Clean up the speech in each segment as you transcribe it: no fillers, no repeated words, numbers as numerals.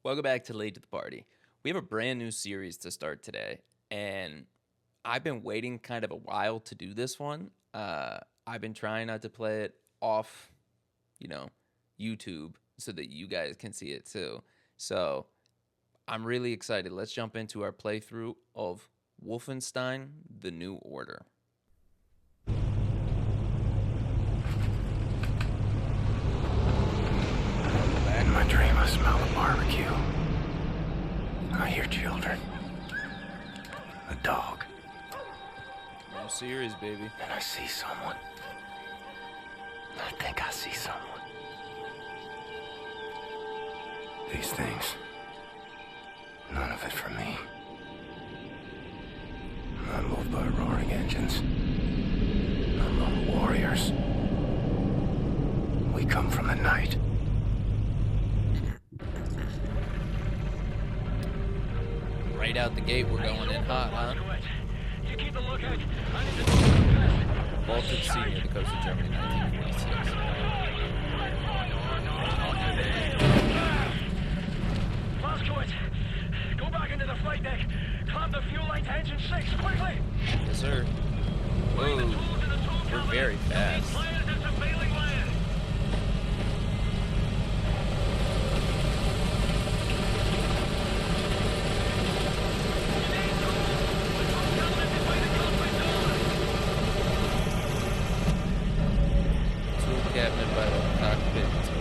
Welcome back to Late to the Party. We have a brand new series to start today, and I've been waiting kind of a while to do this one. I've been trying not to play it off, you know, YouTube so that you guys can see it too. So I'm really excited. Let's jump into our playthrough of Wolfenstein: The New Order. In my dream, I smell the barbecue. I hear children. A dog. New series, baby. And I see someone. I think I see someone. These things. None of it for me. I'm not moved by roaring engines. I'm not warriors. We come from the night. Right out the gate, we're going in hot, huh? You keep a lookout. Baltic Sea near the coast of Germany, 1946. Blazkowicz, go back into the flight deck. Clamp the fuel line to engine 6, quickly! Yes, sir. Whoa, we're very fast. Cabinet by the cockpit door.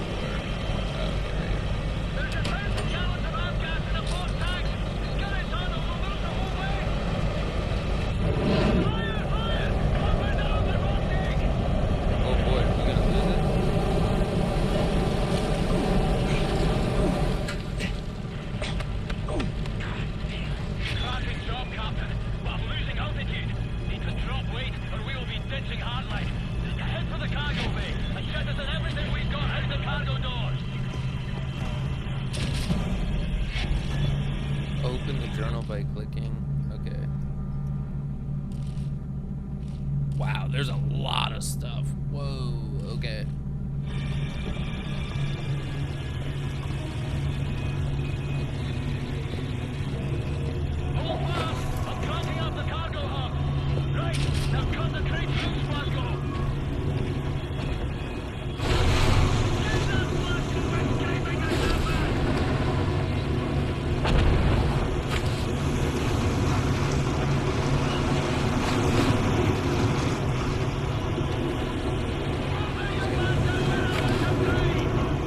There's a thousand gallons of avgas in the port tank. Guys, on them, we'll lose the whole way. Fire, fire! Combat down the port tank! Oh boy, we're gonna lose it. Cracking job, Captain. But losing altitude. Need to drop weight or we will be ditching hardline. Head for the cargo bay and check us on everything we've got out the cargo doors. Open the journal by clicking. Okay. Wow, there's a lot of stuff. Whoa, okay. Hold fast. I'm cranking up the cargo hub. Right, now concentrate fuel, Glasgow.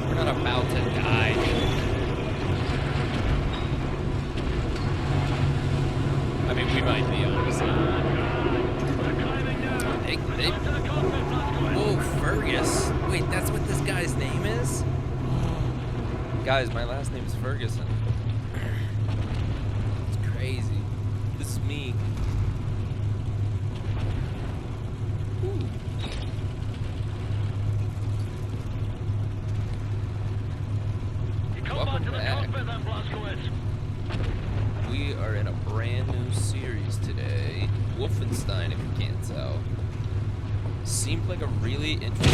We're not about to die. I mean, we might be, honestly. Whoa, Fergus. Wait, that's what this guy's name is? Guys, my last name is Ferguson. It's crazy. This is me. Ooh. Welcome back. We are in a brand new series today. Wolfenstein, if you can't tell. Seemed like a really interesting...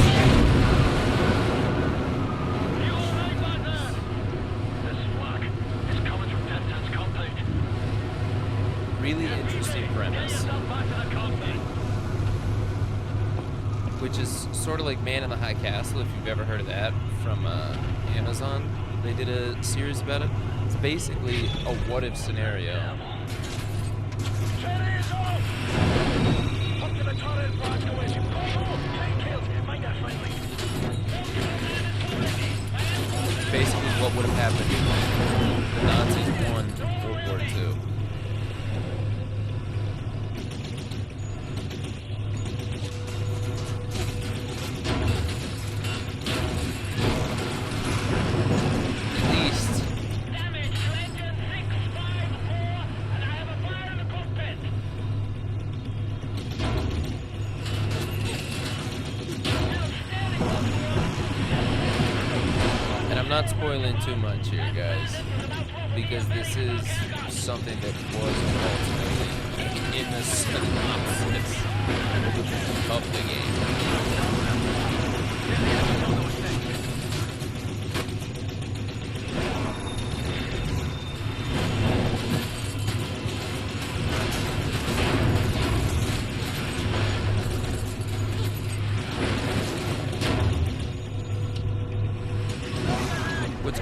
Really interesting premise. Which is sort of like Man in the High Castle, if you've ever heard of that, from Amazon. They did a series about it. It's basically a what-if scenario. Basically what would have happened if the Nazis won World War II. Not spoiling too much here, guys, because this is something that was ultimately in the synopsis of the game.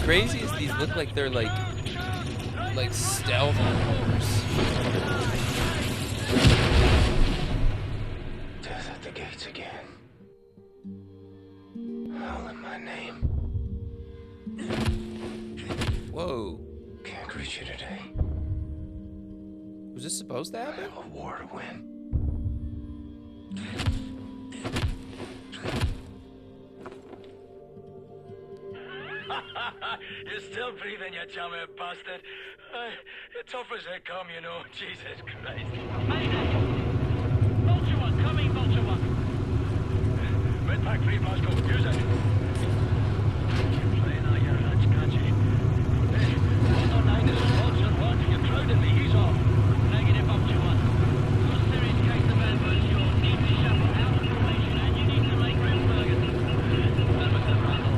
crazy is these look like they're like stealth wars. Death at the gates again. Howling my name. Whoa. Can't reach you today. Was this supposed to I happen? have a war to win. You're still breathing, you chummy bastard. You're tough as they come, you know. Jesus Christ. Mayday! Vulture One, coming, Vulture One. Mid-pack free, Bosco. Use it. You're playing all your rats, can't you? Hey, 109 is Vulture One. You're crowding me. He's off. Negative, Vulture One. Your serious case of adverse. You'll need to shuffle out of formation, and you need to make room, Ferguson. Ferguson, Randall.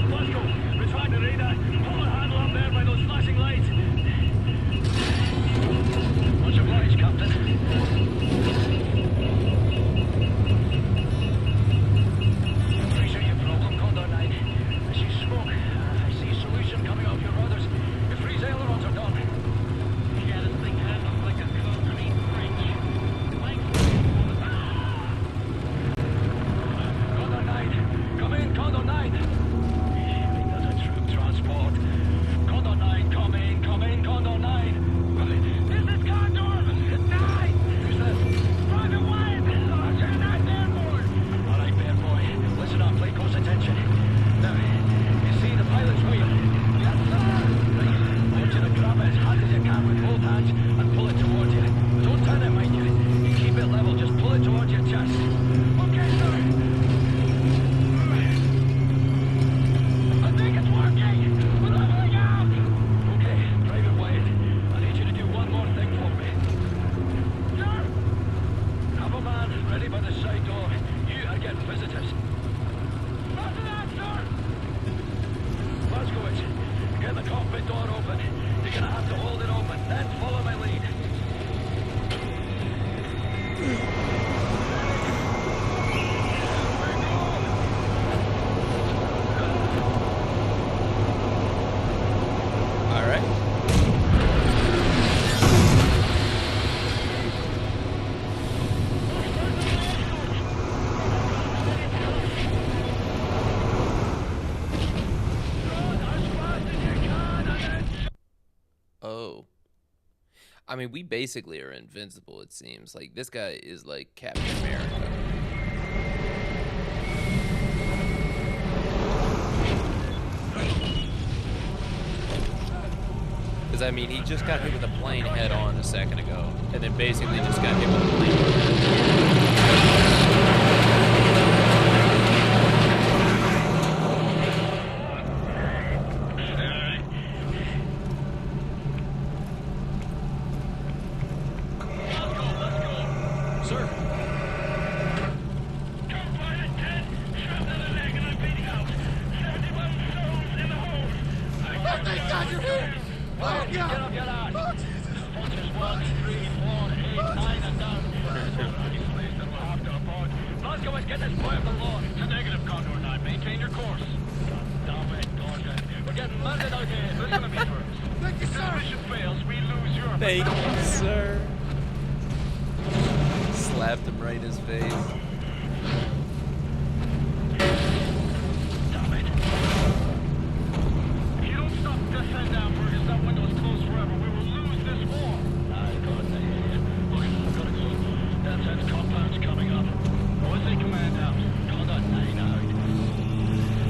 Bosco, retract the radar. Pull the handle up there by those flashing lights. Much obliged, Captain. Appreciate your problem, Condor 9. I see smoke. I see solution coming off your rudders. Your freeze ailerons are done. Yeah, this thing handles like a concrete bridge. Condor 9. Come in, Condor 9. That's a troop transport. Condor 9, come in, Condor 9. This is Condor 9. Who's this? Private Wyatt. Sergeant Airborne. All right, bear boy. Listen up, pay close attention. Now, you see the pilot's wheel? Yes, sir. Right. I want you to grab it as hard as you can with both hands and pull it towards you. Don't turn it, mind you. You keep it level, just pull it towards your chest. Okay, sir. I think it's working! We're leveling out! Okay, Private Wyatt, I need you to do one more thing for me. Sure! Have a man ready by the side door. You are getting visitors. After that, sir! Blaskowitz, get the cockpit door open. You're gonna have to hold it open, then follow my lead. All right. Oh. I mean, we basically are invincible, it seems. Like, this guy is like Captain America. Because, I mean, he just got hit with a plane head on a second ago. And then basically just got hit with a plane. Sir. Come pilot 10, shot to the leg and I'm beating out. 71 souls in the hold. What they got you here? Get up your ass. Vultures 1, 3, 4, 8, 9 and down. These slaves that will have to abort. Blaskowitz, get this boy up the lawn. It's a negative, Condor 9. Maintain your course. Damn it, Dorgan. We're getting murdered out here. Who's gonna be first? Thank you, sir. If the mission fails, we lose your Thank you, sir. Slapped him right in his face. Damn it. If you don't stop descend down, Fergus, that window's closed forever. We will lose this war. I've got an idea. Look, I've got to go. That says compound's coming up. What's the command out? Condor 9 out.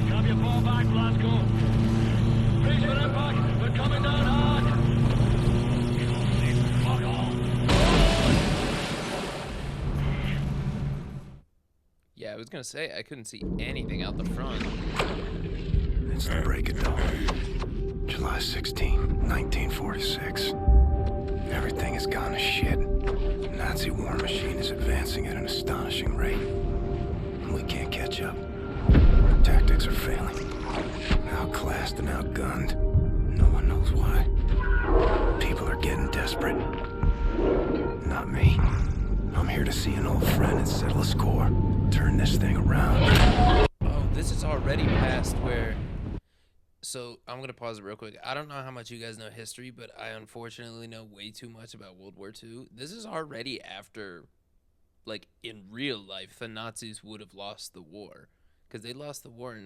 Grab your ball back, Glasgow. Brace for impact. We're coming down hard. Fuck off. Yeah, I was gonna say, I couldn't see anything out the front. It's the break of dawn. July 16, 1946. Everything has gone to shit. The Nazi war machine is advancing at an astonishing rate. And we can't catch up. Our tactics are failing. Outclassed and outgunned. No one knows why. People are getting desperate. Not me. I'm here to see an old friend and settle a score. Turn this thing around. Oh, this is already past where. So I'm gonna pause it real quick. I don't know how much you guys know history, but I unfortunately know way too much about World War II. This is already after, like in real life, the Nazis would have lost the war, because they lost the war in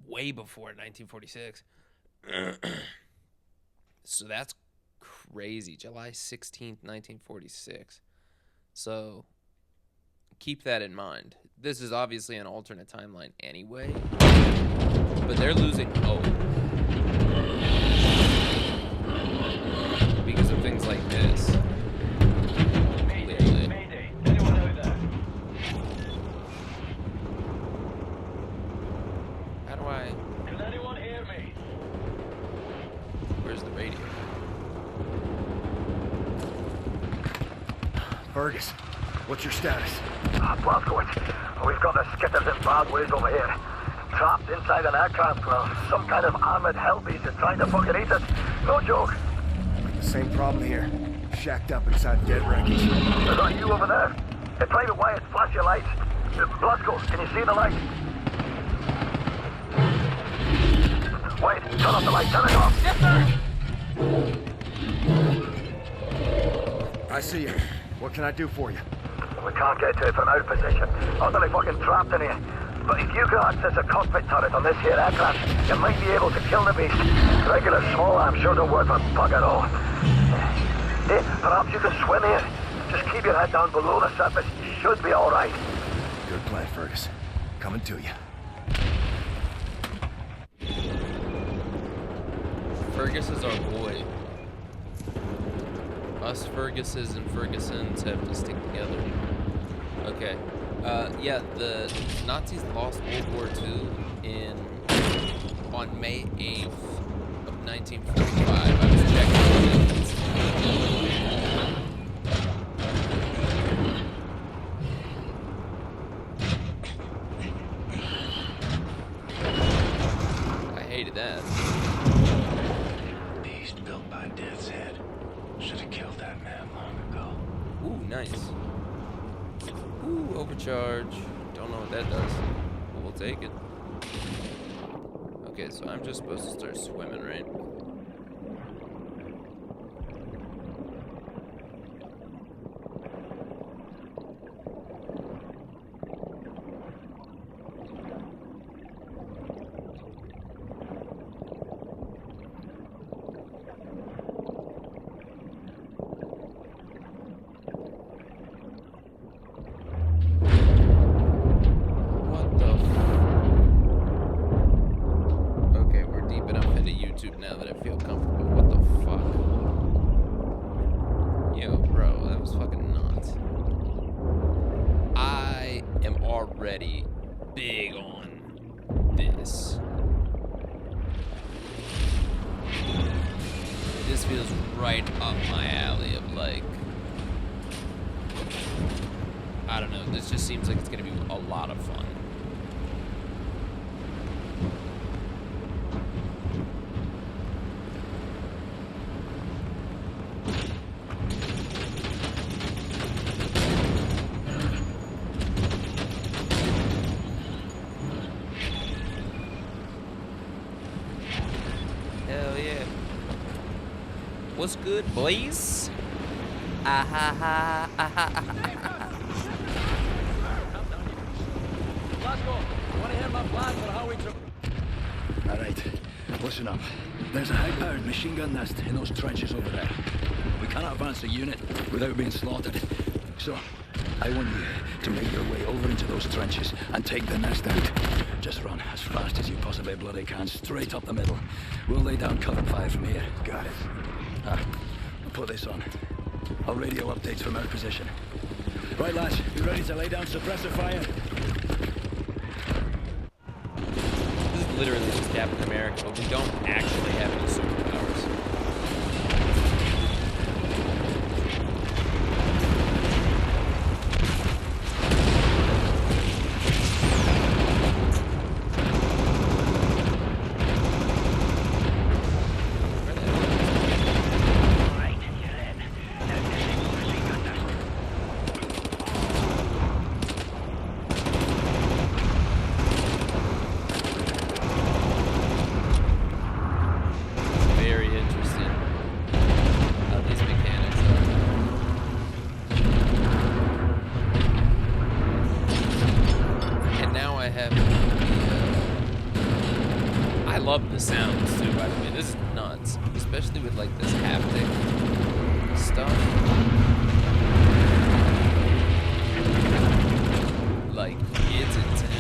way before 1946. So that's crazy. July 16th, 1946. So keep that in mind. This is obviously an alternate timeline anyway, but they're losing hope because of things like this. Clearly. Mayday. Anyone out there? How do I... Can anyone hear me? Where's the radio? Fergus, what's your status? Blazkowicz, we've got the skitters in bad ways over here. Trapped inside an aircraft, some kind of armored hell beast is trying to fucking eat us. No joke. The same problem here. Shacked up inside dead wreckage. Is that you over there? Hey, Private Wyatt, flash your lights. Blazko, can you see the light? Wait, turn off the light, turn it off. Yes, sir! I see you. What can I do for you? We can't get to it from our position. Utterly fucking trapped in here. But if you can access a cockpit turret on this here aircraft, you might be able to kill the beast. Regular small arms sure don't work for bug at all. Hey, perhaps you can swim here. Just keep your head down below the surface. You should be alright. Good plan, Fergus. Coming to you. Fergus is our boy. Us Ferguses and Fergusons have to stick together. Okay. Yeah, the Nazis lost World War II on May 8th of 1945. I was checking I hated that. Beast built by Death's Head. Should have killed that man long ago. Ooh, nice. Ooh, overcharge. Don't know what that does, but we'll take it. Okay, so I'm just supposed to start swimming, right? Now that I feel comfortable. What the fuck? Yo, bro, that was fucking nuts. I am already big on this. This feels right up my alley of like, I don't know, this just seems like it's gonna be a lot of fun. Hell yeah. What's good, boys? Ah ha ha, ah ha ha. Blazko, want to hear my plan for how we... All right, listen up. There's a high-powered machine gun nest in those trenches over there. We cannot advance a unit without being slaughtered. So, I want you to make your way over into those trenches and take the nest out. Just run as fast as you possibly bloody can, straight up the middle. We'll lay down cover fire from here. Got it. I'll put this on. I'll radio updates from our position. Right, lads, you ready to lay down suppressor fire? This is literally just Captain America, but we don't actually have any superpowers. I love the sounds too, by the way. This is nuts. Especially with like this haptic stuff. Like, it's intense.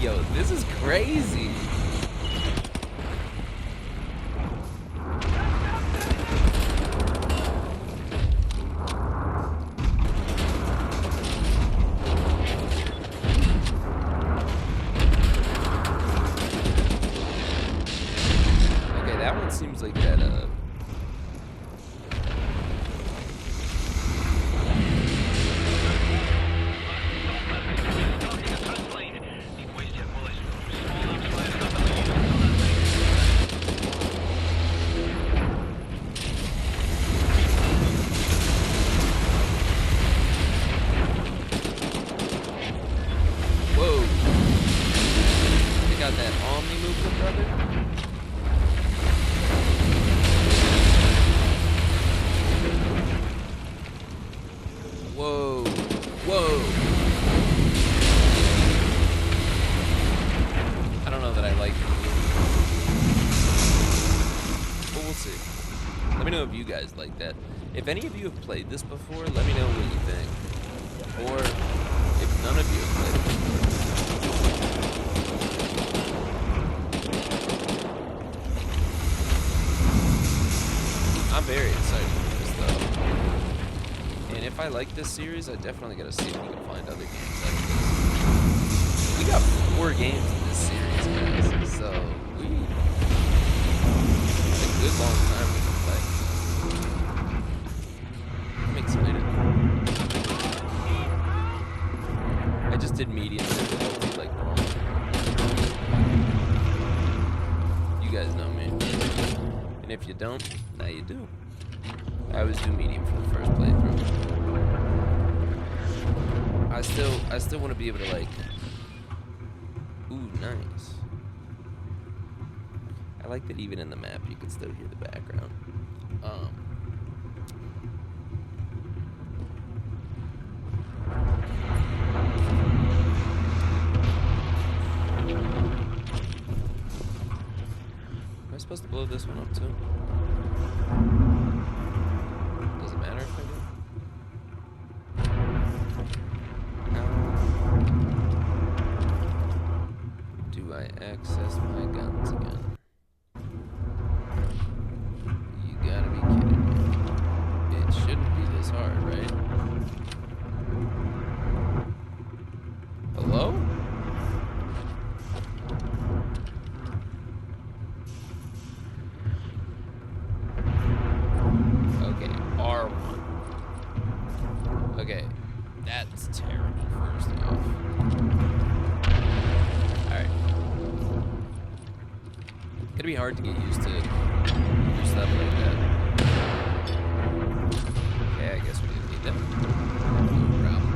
Yo, this is crazy. Okay, that one seems like that, like that. If any of you have played this before, let me know what you think. Or if none of you have played it before. I'm very excited for this though. And if I like this series, I definitely gotta see if we can find other games like this. We got 4 games in this series, guys. So it's a good long time to play. I just did medium difficulty like normal. You guys know me. And if you don't, now you do. I always do medium for the first playthrough. I still want to be able to like... Ooh, nice. I like that even in the map you can still hear the background. Am I supposed to blow this one up too? Does it matter if I do? How do I access my guns again? You gotta be kidding me. It shouldn't be this hard, right? Hello? Okay, R1. Okay, that's terrible, first off. Alright. It's gonna be hard to get used to stuff like that. Okay, I guess we didn't need that. No problem.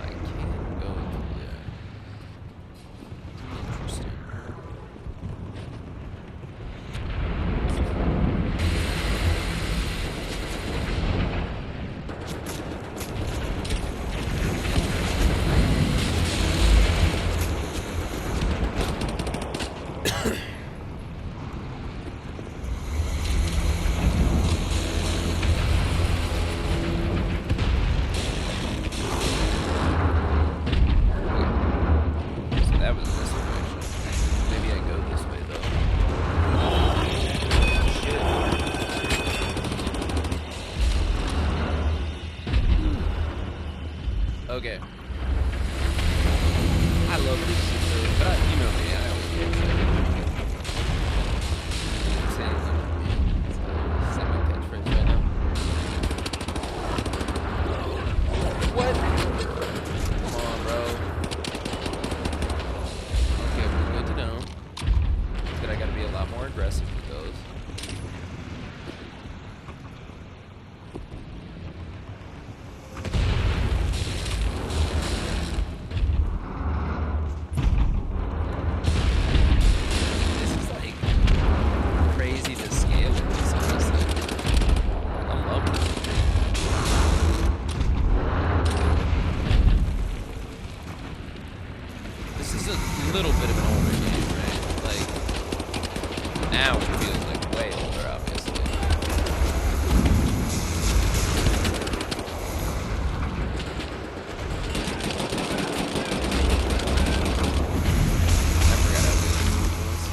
I can't go to this is a little bit of an older game, right? Like, now it feels like way older, obviously. I forgot how good this was.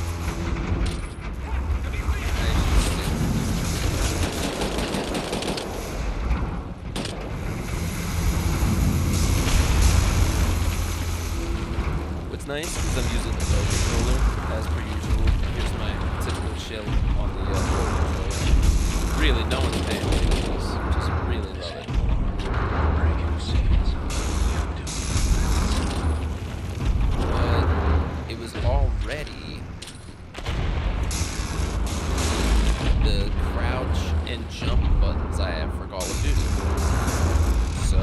What's nice is I'm using the Pro controller as per usual. Here's my typical chill on the Pro controller. Really, no one's paying me for this. Just really love it. But it was already the crouch and jump buttons I have for Call of Duty. So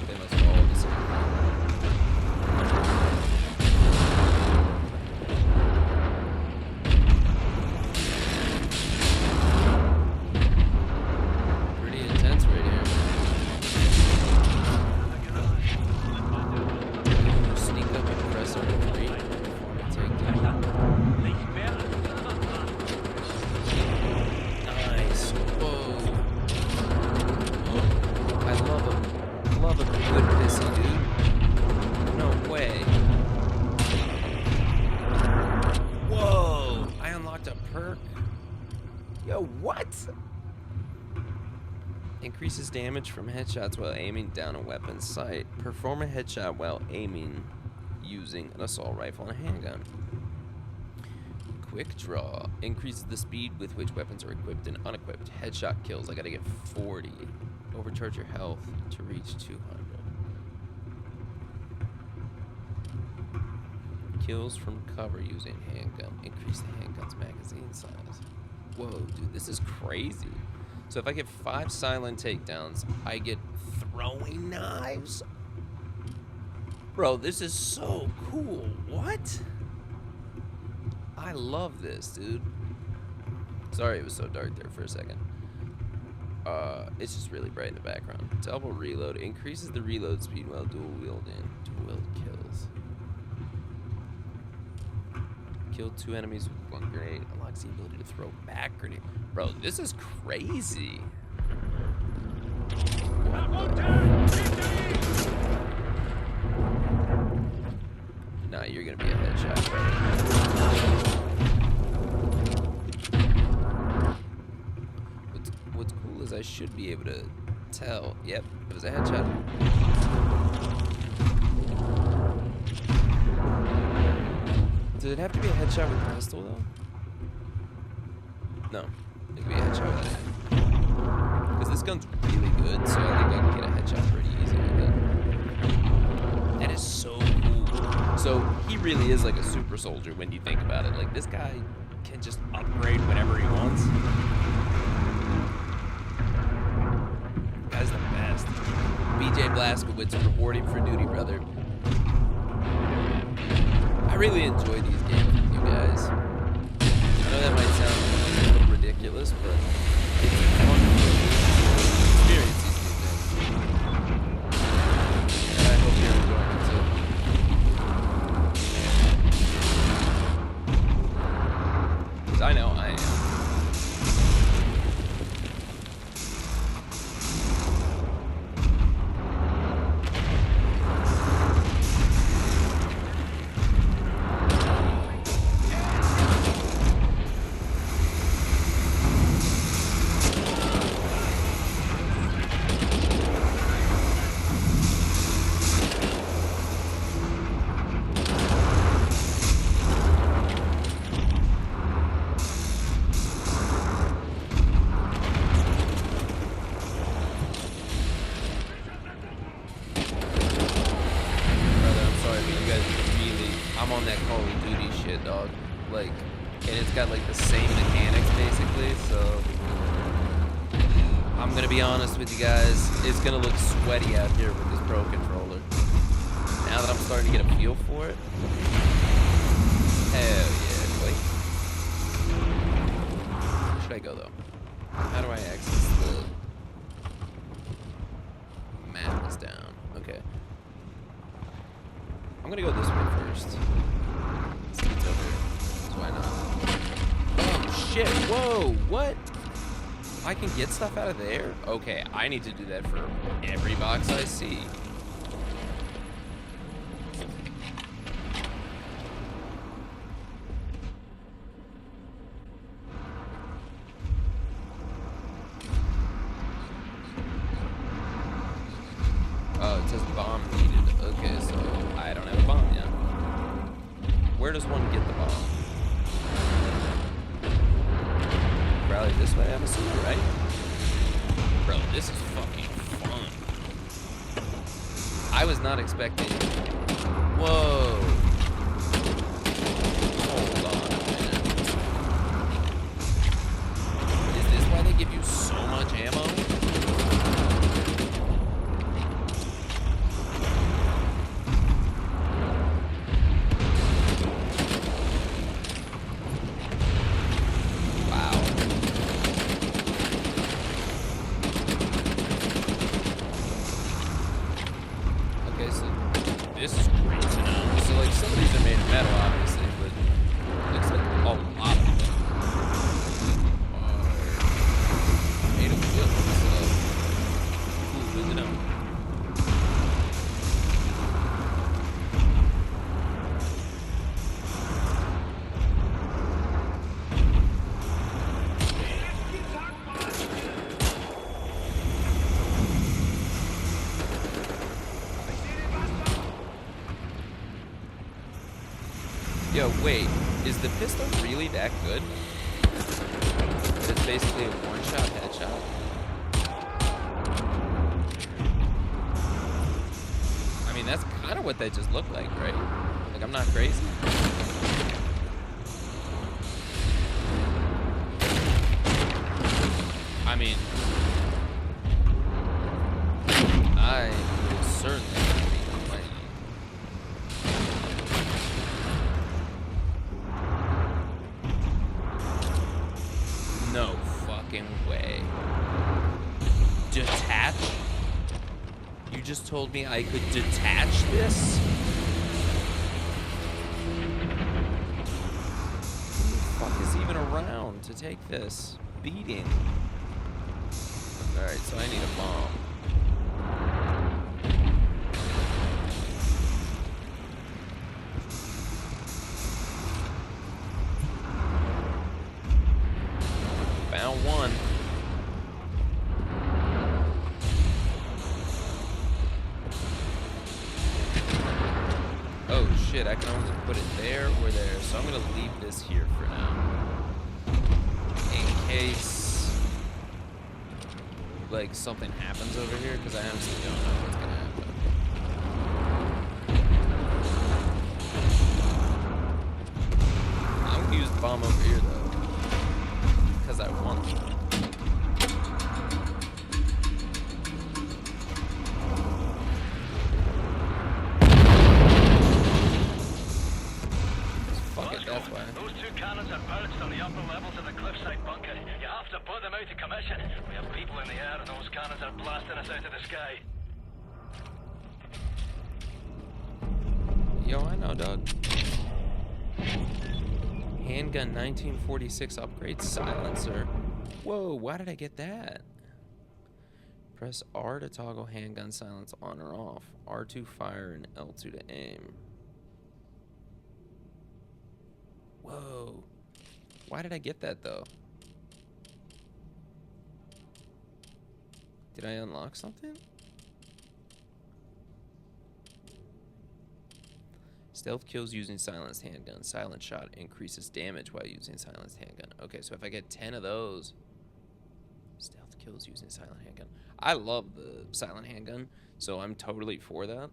they must follow the same thing. Pretty intense right here. Ooh, sneak up and press R3 before I take down. Nice. Whoa. Oh, I love a good pissy, dude. No way. Whoa! I unlocked a perk. Yo, what? Increases damage from headshots while aiming down a weapon's sight. Perform a headshot while aiming using an assault rifle and a handgun. Quick draw. Increases the speed with which weapons are equipped and unequipped. Headshot kills. I gotta get 40. Overcharge your health to reach 200. Kills from cover using handgun. Increase the handgun's magazine size. Whoa, dude, this is crazy. So if I get 5 silent takedowns, I get throwing knives? Bro, this is so cool. What? I love this, dude. Sorry it was so dark there for a second. It's just really bright in the background. Double reload. Increases the reload speed while dual wielding. Dual wield kills. Kill 2 enemies with 1 grenade. Unlocks the ability to throw back grenade. Bro, this is crazy. Nah, you're gonna be a headshot, brother. What's cool is I should be able to tell. Yep, it was a headshot. Did it have to be a headshot with a pistol, though? No. It could be a headshot with it. Because this gun's really good, so I think I can get a headshot pretty easy with it. That is so cool. So, he really is like a super soldier when you think about it. Like, this guy can just upgrade whenever he wants. Guy's the best. BJ Blazkowicz reporting for duty, brother. I really enjoy these games with you guys. I know that might sound a little ridiculous, but it's fun to experience these new things. And I hope you're enjoying it too. Because I know I am. I'm on that Call of Duty shit, dog. Like, and it's got like the same mechanics basically, so I'm gonna be honest with you guys, it's gonna look sweaty out here with this Pro controller. Now that I'm starting to get a feel for it. Hell yeah, wait. Where should I go though? How do I access the map is down? Okay. I'm gonna go this way first. See, it's over here. So why not? Oh shit! Whoa! What? I can get stuff out of there? Okay, I need to do that for every box I see. Oh, it says bomb needed. Okay, so I don't have a bomb yet. Where does one get the bomb? Probably this way, I'm assuming, right? Bro, this is fucking fun. I was not expecting... Whoa. Hold on a minute. Is this why they give you so much ammo? This is crazy. So, like, some of these are made of metal, obviously, but it looks like a lot of them are made of wood, so cool, good to know. Yo, wait, is the pistol really that good? It's basically a one-shot headshot? I mean, that's kind of what they just look like, right? Like, I'm not crazy. I mean, I will certainly not be complaining. No fucking way. Detach? You just told me I could detach this? Who the fuck is even around to take this beating? Alright, so I need a bomb. Found one. Oh shit, I can only put it there or there, so I'm gonna leave this here for now. In case, like, something happens over here, because I honestly don't know what's gonna happen. I'm gonna use the bomb over here, though. Because I want to. Fuck it, that's why. Those two cannons are perched on the upper levels of the cliffside bunker. You have to put them out of commission. We have people in the air and those cannons are blasting us out of the sky. Yo, I know, dog. Handgun 1946 upgrade silencer. Whoa, why did I get that? Press R to toggle handgun silence on or off. R2 fire and L2 to aim. Whoa. Why did I get that though? Did I unlock something? Stealth kills using silenced handgun. Silent shot increases damage while using silenced handgun. Okay, so if I get 10 of those, stealth kills using silent handgun. I love the silent handgun, so I'm totally for that.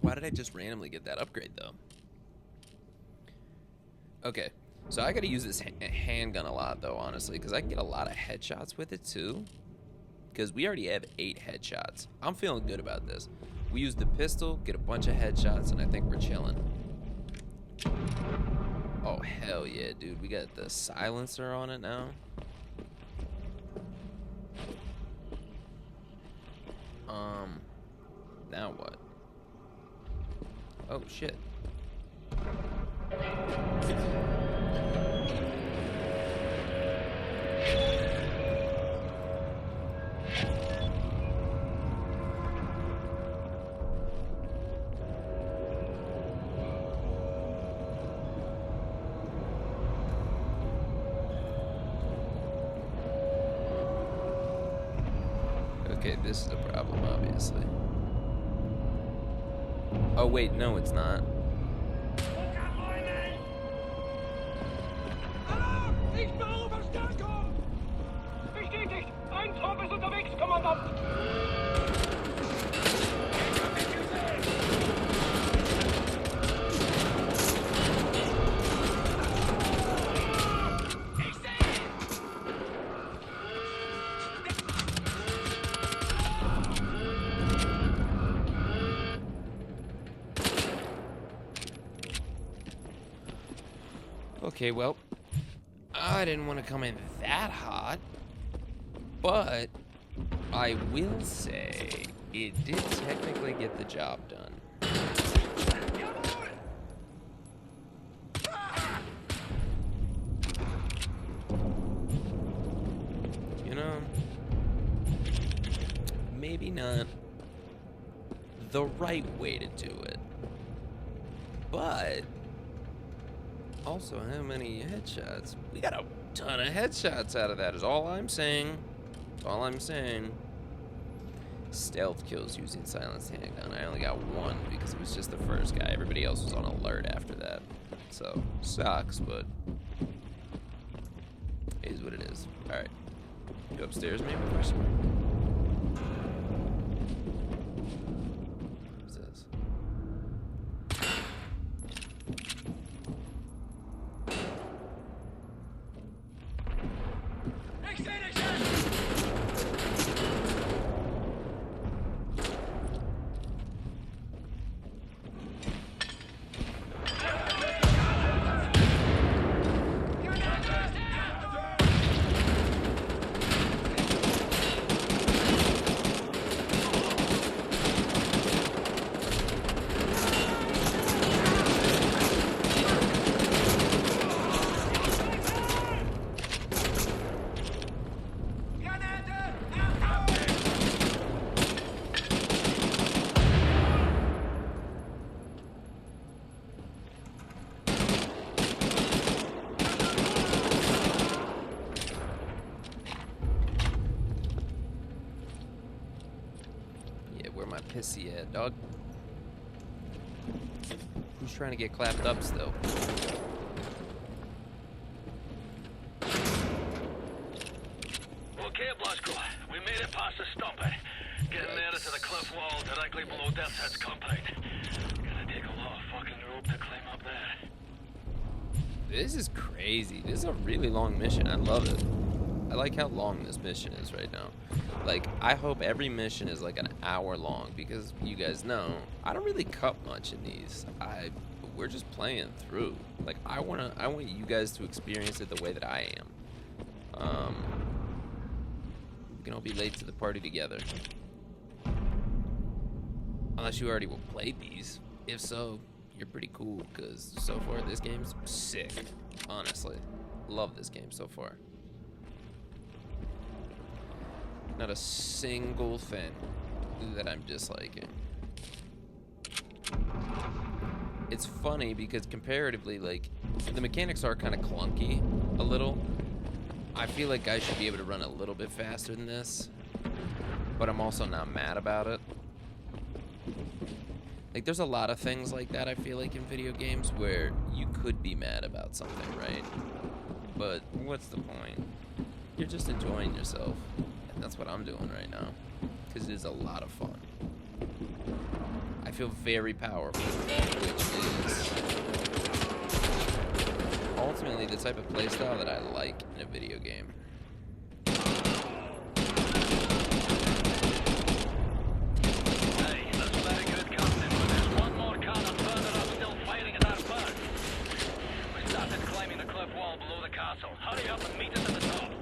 Why did I just randomly get that upgrade though? Okay, so I gotta use this handgun a lot though, honestly, because I can get a lot of headshots with it too. Because we already have 8 headshots. I'm feeling good about this. We use the pistol, get a bunch of headshots, and I think we're chilling. Oh, hell yeah, dude. We got the silencer on it now. Now what? Oh, shit. Okay, this is a problem, obviously. Oh, wait, no, it's not. Alarm! Ich brauche Verstärkung! Bestätigt! Ein Trupp ist unterwegs, Kommandant! Ich sehe ihn! Okay, well, I didn't want to come in that hot, but I will say it did technically get the job done. You know, maybe not the right way to do it, but also, how many headshots? We got a ton of headshots out of that, is all I'm saying. That's all I'm saying. Stealth kills using silenced handgun. I only got one because it was just the first guy. Everybody else was on alert after that. So, sucks, but it is what it is. Alright. You upstairs, maybe? Question mark? What's this? Ich sehe dich jetzt! Pissy head, dog. Who's trying to get clapped up still? Okay, Blasco. We made it past the stopper. Getting nearer to the cliff wall directly below Death's Head's compound. Gonna take a lot of fucking rope to climb up there. This is crazy. This is a really long mission. I love it. I like how long this mission is right now. Like, I hope every mission is like an hour long because you guys know I don't really cut much in these. We're just playing through. Like, I want you guys to experience it the way that I am. We can all be late to the party together. Unless you already played these. If so, you're pretty cool because so far this game's sick. Honestly, love this game so far. Not a single thing that I'm disliking. It's funny because comparatively, like, the mechanics are kind of clunky a little. I feel like I should be able to run a little bit faster than this, but I'm also not mad about it. Like, there's a lot of things like that, I feel like, in video games where you could be mad about something, right? But what's the point? You're just enjoying yourself. That's what I'm doing right now, because it is a lot of fun. I feel very powerful, which is ultimately the type of playstyle that I like in a video game. Hey, that's very good, Captain, but there's one more cannon further up still firing at our bird. We started climbing the cliff wall below the castle. Hurry up and meet us at the top.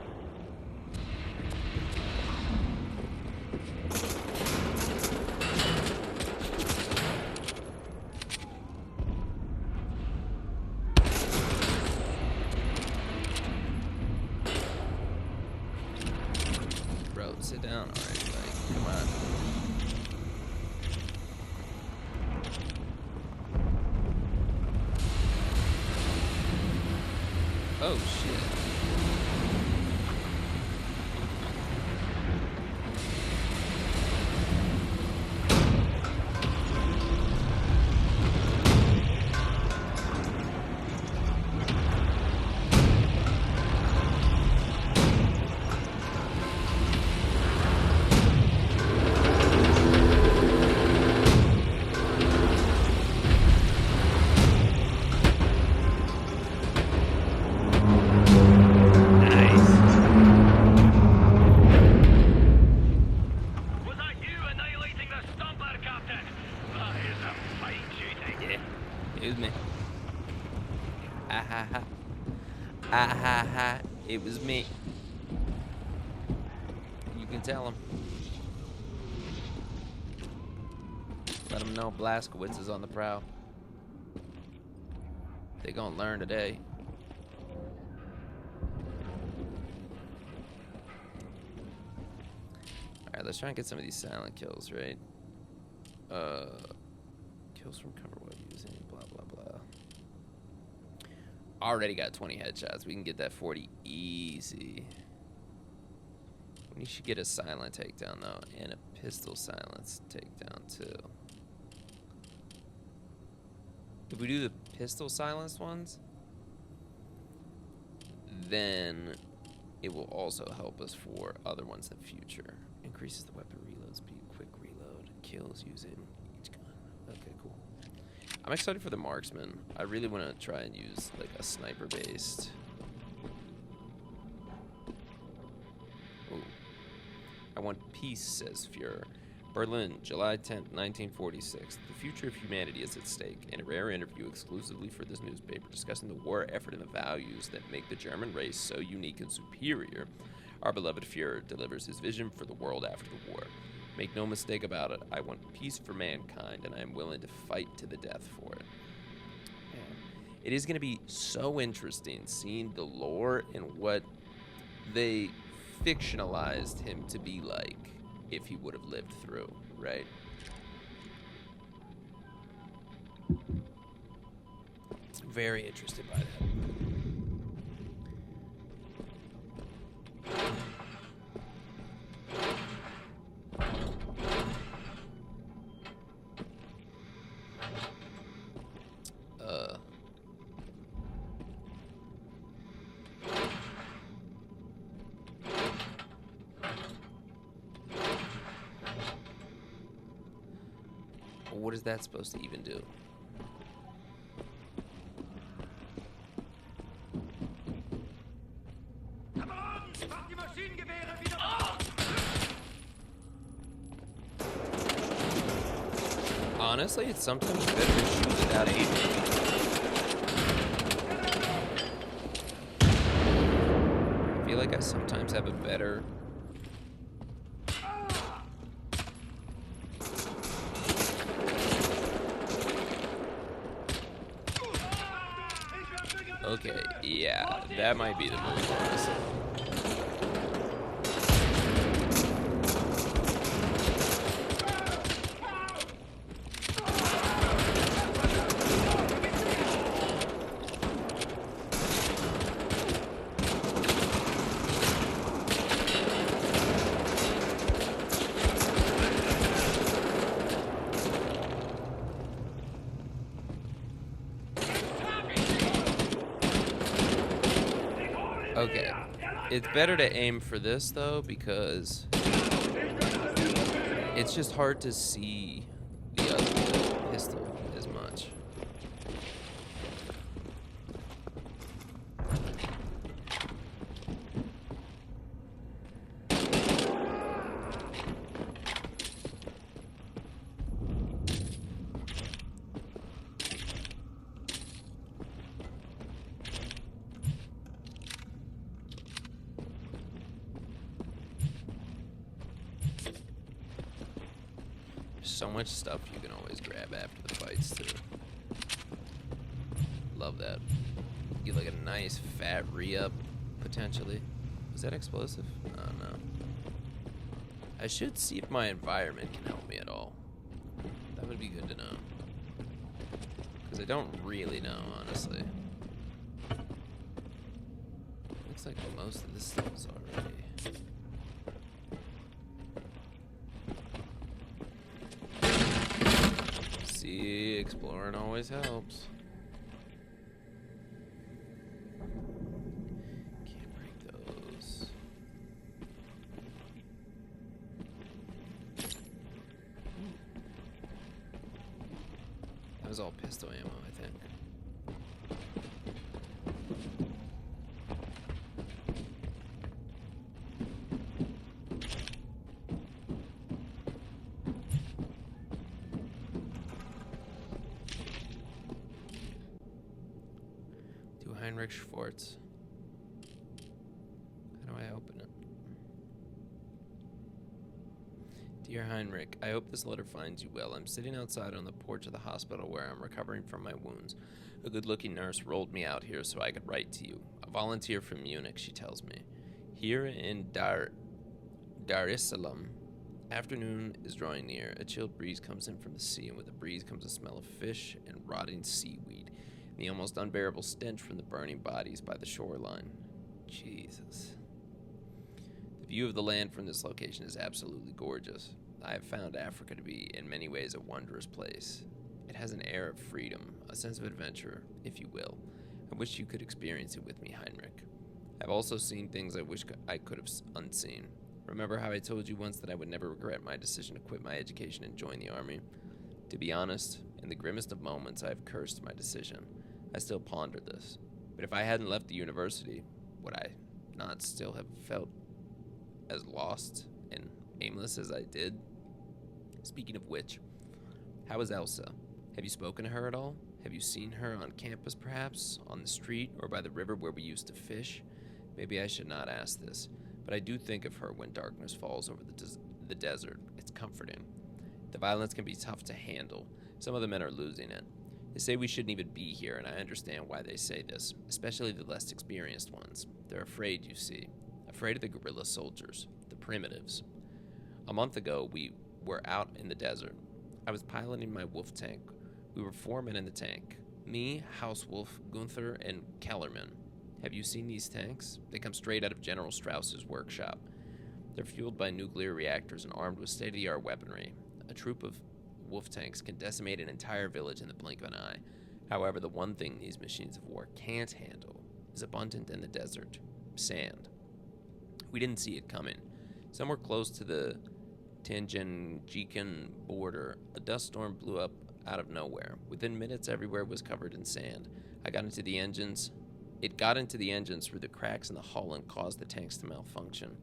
It was me. Ah ha ha. Ah ha ha. It was me. You can tell him. Let him know Blazkowicz is on the prowl. They gonna learn today. Alright, let's try and get some of these silent kills, right? Kills from cover while using blah blah blah. Already got 20 headshots. We can get that 40 easy. We should get a silent takedown though, and a pistol silence takedown too. If we do the pistol silenced ones, then it will also help us for other ones in the future. Increases the weapon reload speed, quick reload, kills using each gun. Okay, cool. I'm excited for the marksman. I really want to try and use like a sniper based. Ooh. I want peace, says Fuhrer. Berlin, July 10th, 1946. The future of humanity is at stake. In a rare interview exclusively for this newspaper discussing the war effort and the values that make the German race so unique and superior, our beloved Fuhrer delivers his vision for the world after the war. Make no mistake about it, I want peace for mankind, and I am willing to fight to the death for it. It is going to be so interesting seeing the lore and what they fictionalized him to be like if he would have lived through, right? Very interested by that. What is that supposed to even do? Honestly, it's sometimes better to shoot without aiming. I feel like I sometimes have a better... Okay, yeah, that might be the move, honestly. Okay, it's better to aim for this though because it's just hard to see the other pistol as much. So much stuff you can always grab after the fights too. Love that. Get like a nice fat re-up potentially. Is that explosive? I don't know. I should see if my environment can help me at all. That would be good to know. Because I don't really know, honestly. Looks like most of this stuff is already... See, exploring always helps. Can't break those. That was all pistol ammo, I think. Heinrich Schwartz. How do I open it? Dear Heinrich, I hope this letter finds you well. I'm sitting outside on the porch of the hospital where I'm recovering from my wounds. A good-looking nurse rolled me out here so I could write to you. A volunteer from Munich, she tells me. Here in Dar es Salaam, afternoon is drawing near. A chilled breeze comes in from the sea, and with the breeze comes a smell of fish and rotting seaweed, and the almost unbearable stench from the burning bodies by the shoreline. Jesus. The view of the land from this location is absolutely gorgeous. I have found Africa to be, in many ways, a wondrous place. It has an air of freedom, a sense of adventure, if you will. I wish you could experience it with me, Heinrich. I've also seen things I wish I could have unseen. Remember how I told you once that I would never regret my decision to quit my education and join the army? To be honest, in the grimmest of moments, I have cursed my decision. I still ponder this. But if I hadn't left the university, would I not still have felt as lost and aimless as I did? Speaking of which, how is Elsa? Have you spoken to her at all? Have you seen her on campus, perhaps? On the street, or by the river where we used to fish? Maybe I should not ask this, but I do think of her when darkness falls over the desert. It's comforting. The violence can be tough to handle. Some of the men are losing it. They say we shouldn't even be here, and I understand why they say this, especially the less experienced ones. They're afraid, you see. Afraid of the guerrilla soldiers, the primitives. A month ago, we were out in the desert. I was piloting my wolf tank. We were 4 men in the tank. Me, Hauswolf, Gunther, and Kellerman. Have you seen these tanks? They come straight out of General Strauss's workshop. They're fueled by nuclear reactors and armed with state-of-the-art weaponry. A troop of wolf tanks can decimate an entire village in the blink of an eye. However, the one thing these machines of war can't handle is abundant in the desert: sand. We didn't see it coming. Somewhere close to the Tanganyika border, a dust storm blew up out of nowhere. Within minutes, everywhere was covered in sand. It got into the engines through the cracks in the hull and caused the tanks to malfunction.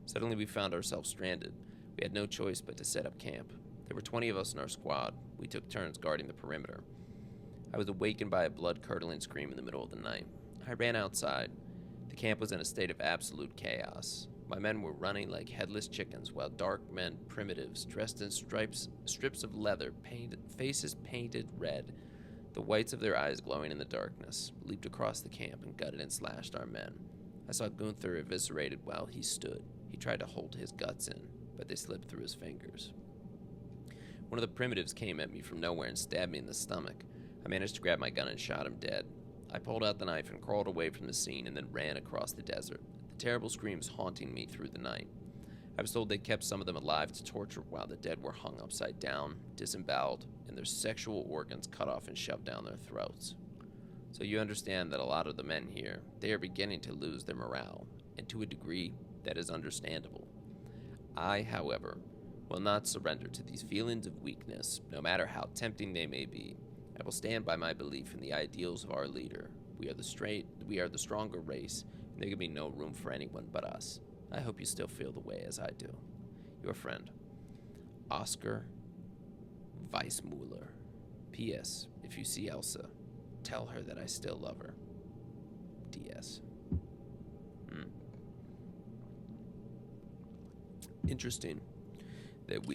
Suddenly, we found ourselves stranded. We had no choice but to set up camp. There were 20 of us in our squad. We took turns guarding the perimeter. I was awakened by a blood-curdling scream in the middle of the night. I ran outside. The camp was in a state of absolute chaos. My men were running like headless chickens, while dark men, primitives, dressed in strips of leather, faces painted red, the whites of their eyes glowing in the darkness, leaped across the camp and gutted and slashed our men. I saw Gunther eviscerated while he stood. He tried to hold his guts in, but they slipped through his fingers. One of the primitives came at me from nowhere and stabbed me in the stomach. I managed to grab my gun and shot him dead. I pulled out the knife and crawled away from the scene and then ran across the desert, the terrible screams haunting me through the night. I was told they kept some of them alive to torture while the dead were hung upside down, disemboweled, and their sexual organs cut off and shoved down their throats. So you understand that a lot of the men here, they are beginning to lose their morale, and to a degree that is understandable. I, however, will not surrender to these feelings of weakness, no matter how tempting they may be. I will stand by my belief in the ideals of our leader. We are the stronger race, and there can be no room for anyone but us. I hope you still feel the way as I do. Your friend, Oscar Weissmuller. P.S. If you see Elsa, tell her that I still love her. D.S. Interesting that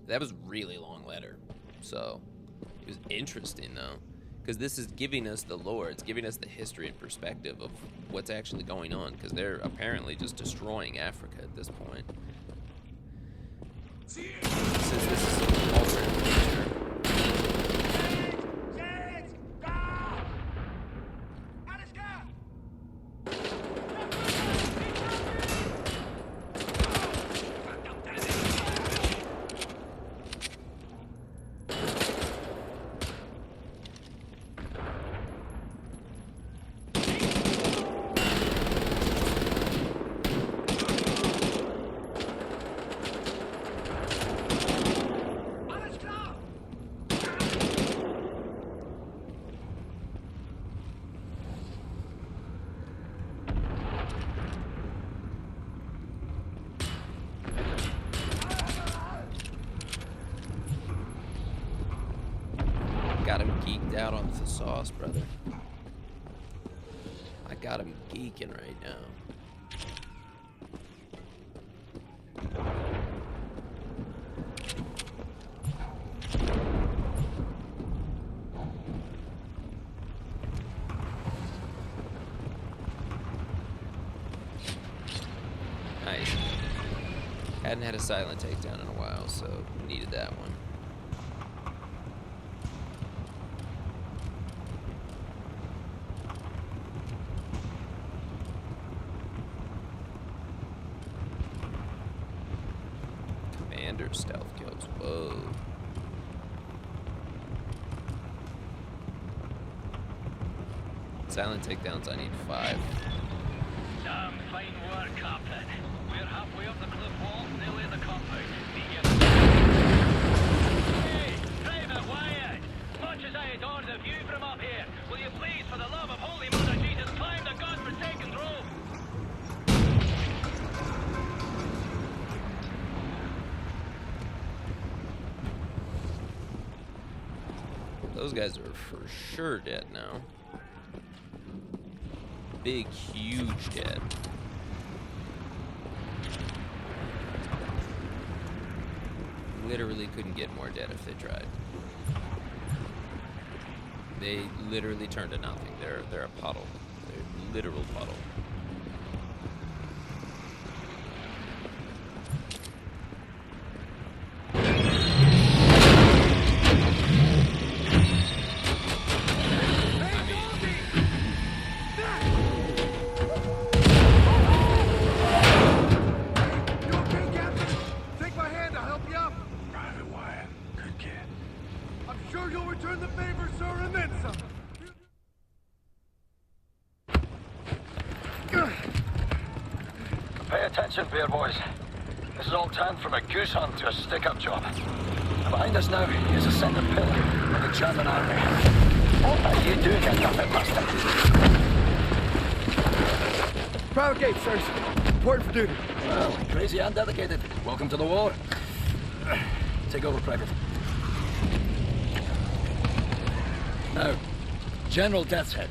that was a really long letter. So it was interesting though, because this is giving us the lore. It's giving us the history and perspective of what's actually going on, because they're apparently just destroying Africa at this point. This is an alternate picture. got him geeked out on the sauce, brother. I got him geeking right now. Nice. Hadn't had a silent takedown in a while, so needed that one. Commander stealth kills. Whoa. Silent takedowns, I need 5. Damn fine work, Captain. We're halfway up the cliff wall, nearly in the compound. Meet you. Hey, Private Wyatt! Much as I adore the view from up here, will you please, for the love of Holy Mother Jesus, climb the godforsaken rope? Those guys are for sure dead now. Big, huge dead. Literally couldn't get more dead if they tried. They literally turned to nothing. They're a puddle. They're a literal puddle. Pay attention, bear boys. This is all turned from a goose hunt to a stick-up job. Behind us now is a centre pillar of the German army. What are you doing, you nothing bastard? Private gate, sirs. Report for duty. Well, crazy and dedicated. Welcome to the war. Take over, Private. Now, General Death's Head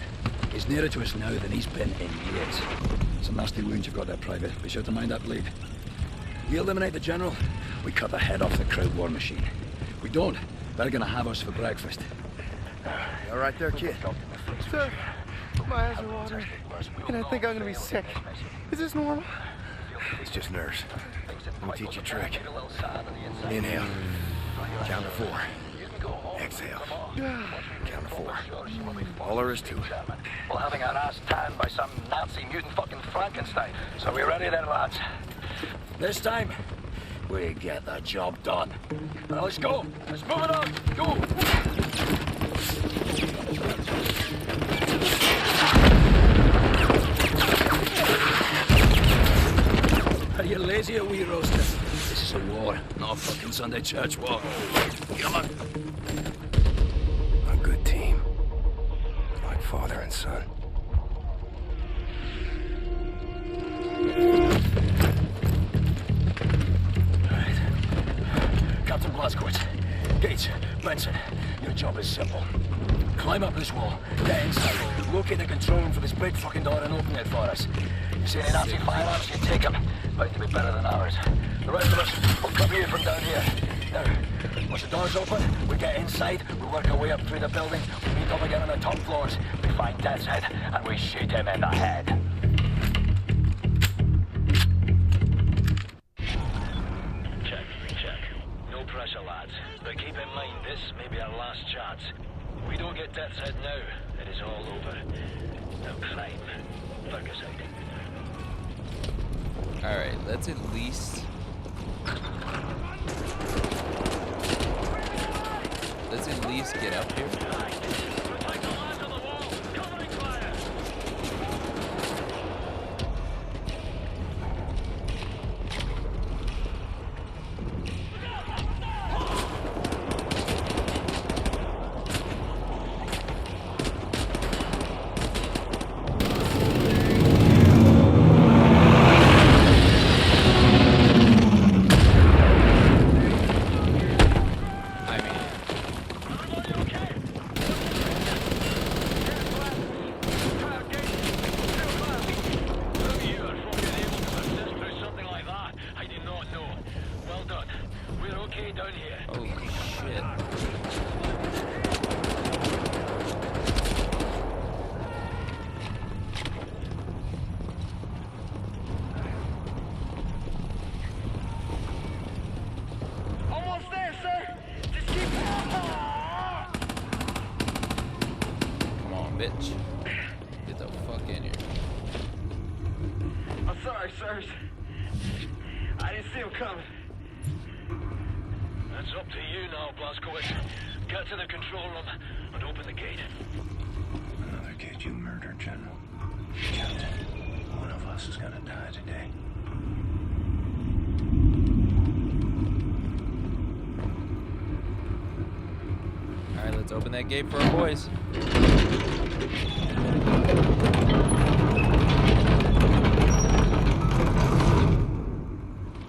is nearer to us now than he's been in years. It's a nasty wound you've got there, Private. Be sure to mind that bleed. We eliminate the General, we cut the head off the crowd war machine. We don't, they're gonna have us for breakfast. You all right there, kid? Sir, my eyes are watering, and I think I'm gonna be sick. Is this normal? It's just nerves. Let me teach you a trick. Inhale. Count to 4. Exhale. Count to 4. All there is to it. Well, having our ass tanned by some Nazi mutant fucking Frankenstein. So we ready then, lads? This time, we get the job done. Now let's go. Let's move it on. Go. Are you lazy or wee roaster? This is a war, not a fucking Sunday church walk. Come on. A good team. Like father and son. Captain Blazkowicz, Gates, Benson, your job is simple. Climb up this wall, get inside, locate the control room for this big fucking door and open it for us. You see any Nazi firearms, you take them. Bound to be better than ours. The rest of us will come here from down here. Now, once the door's open, we get inside, we work our way up through the building, we meet up again on the top floors, we find Death's Head, and we shoot him in the head. Check. No pressure, lads. But keep in mind, this may be our last chance. If we don't get Death's Head now, it is all over. No crime. Ferguson. Alright, let's at least... get up here. okay down here. Holy shit. Almost there, sir. Just keep. Come on, bitch. Get the fuck in here. I'm sorry, sirs. I didn't see him coming. That's up to you now, Blazkowicz. Get to the control room and open the gate. Another kid you murdered, General. Captain, one of us is gonna die today. Alright, let's open that gate for our boys.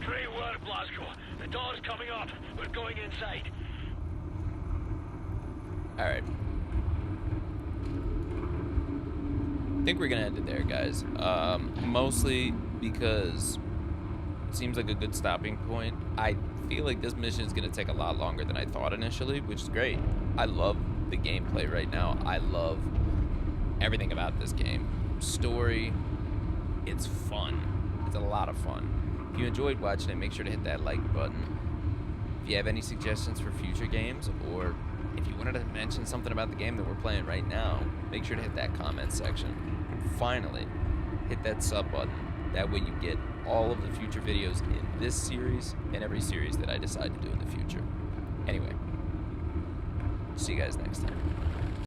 Great work, Blazko. The door's coming up. We're going inside. Alright. I think we're gonna end it there, guys. Mostly because it seems like a good stopping point. I feel like this mission is gonna take a lot longer than I thought initially, which is great. I love the gameplay right now. I love everything about this game. Story, it's fun. It's a lot of fun. If you enjoyed watching it, make sure to hit that like button. If you have any suggestions for future games, or if you wanted to mention something about the game that we're playing right now, make sure to hit that comment section. And finally, hit that sub button. That way you get all of the future videos in this series and every series that I decide to do in the future. Anyway, see you guys next time.